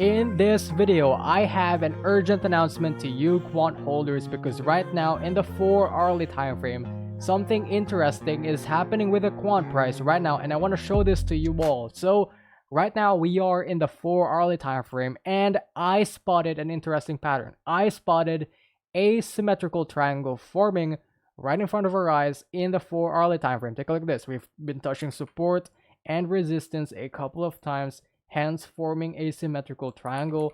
In this video, I have an urgent announcement to you Quant holders because right now in the 4-hourly time frame, something interesting is happening with the Quant price right now, and I want to show this to you all. So right now we are in the 4-hourly time frame, and I spotted an interesting pattern. I spotted a symmetrical triangle forming right in front of our eyes in the 4-hourly time frame. Take a look at this. We've been touching support and resistance a couple of times, hence forming a symmetrical triangle.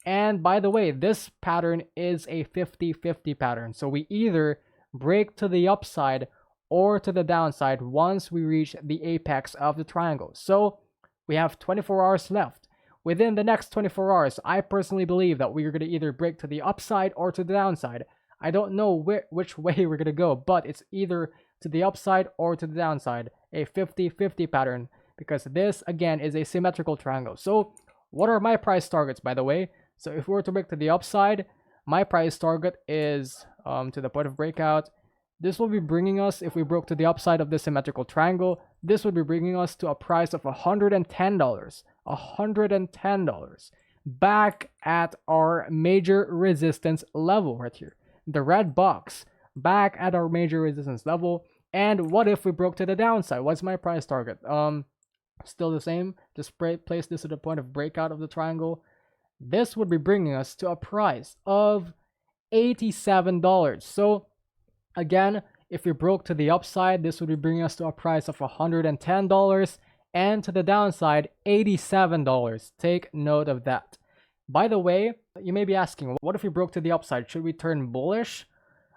And by the way, this pattern is a 50-50 pattern, so we either break to the upside or to the downside once we reach the apex of the triangle. So we have 24 hours left. Within the next 24 hours, I personally believe that we're going to either break to the upside or to the downside. I don't know which way we're going to go, but it's either to the upside or to the downside, a 50-50 pattern, because this again is a symmetrical triangle. So what are my price targets, by the way? So if we were to break to the upside, my price target is to the point of breakout. This will be bringing us, if we broke to the upside of this symmetrical triangle, this would be bringing us to a price of $110. $110 back at our major resistance level right here, the red box, back at our major resistance level. And what if we broke to the downside? What's my price target? Still the same. Just place this at the point of breakout of the triangle. This would be bringing us to a price of $87. So again, if we broke to the upside, this would be bringing us to a price of $110, and to the downside, $87. Take note of that. By the way, you may be asking, what if we broke to the upside? Should we turn bullish?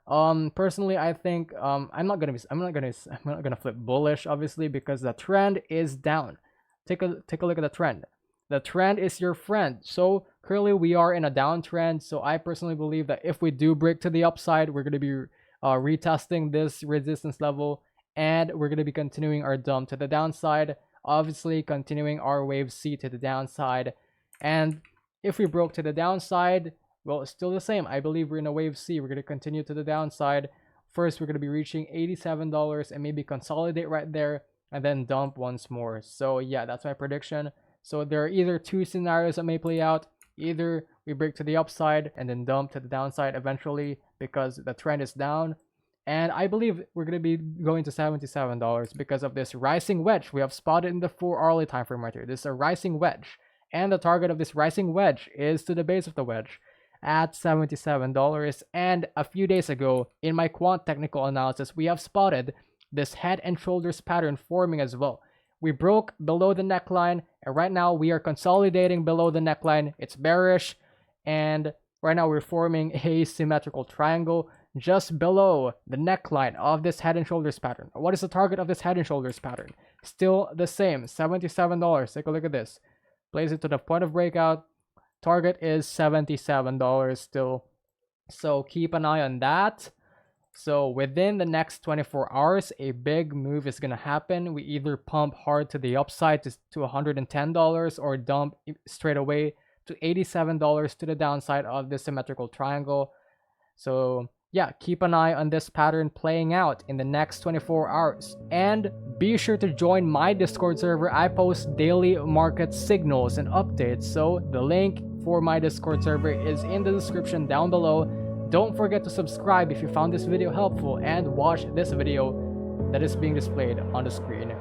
Personally, I think I'm not gonna flip bullish, obviously, because the trend is down. Take a look at the trend. The trend is your friend. So currently we are in a downtrend. So I personally believe that if we do break to the upside, we're gonna be retesting this resistance level, and we're gonna be continuing our dump to the downside. Obviously, continuing our wave C to the downside. And if we broke to the downside, well, it's still the same. I believe we're in a wave C. We're going to continue to the downside. First, we're going to be reaching $87 and maybe consolidate right there and then dump once more. So yeah, that's my prediction. So there are either two scenarios that may play out. Either we break to the upside and then dump to the downside eventually because the trend is down. And I believe we're going to be going to $77 because of this rising wedge we have spotted in the 4-hourly time frame right here. This is a rising wedge. And the target of this rising wedge is to the base of the wedge at $77. And a few days ago in my quant technical analysis, we have spotted this head and shoulders pattern forming as well. We broke below the neckline, and right now we are consolidating below the neckline. It's bearish, and right now we're forming a symmetrical triangle just below the neckline of this head and shoulders pattern. What is the target of this head and shoulders pattern? Still the same, $77. Take a look at this. Place it to the point of breakout. Target is $77 still. So keep an eye on that. So within the next 24 hours, a big move is going to happen. We either pump hard to the upside to $110 or dump straight away to $87 to the downside of this symmetrical triangle. So yeah, keep an eye on this pattern playing out in the next 24 hours. And be sure to join my Discord server. I post daily market signals and updates. So the link for my Discord server is in the description down below. Don't forget to subscribe if you found this video helpful, and watch this video that is being displayed on the screen.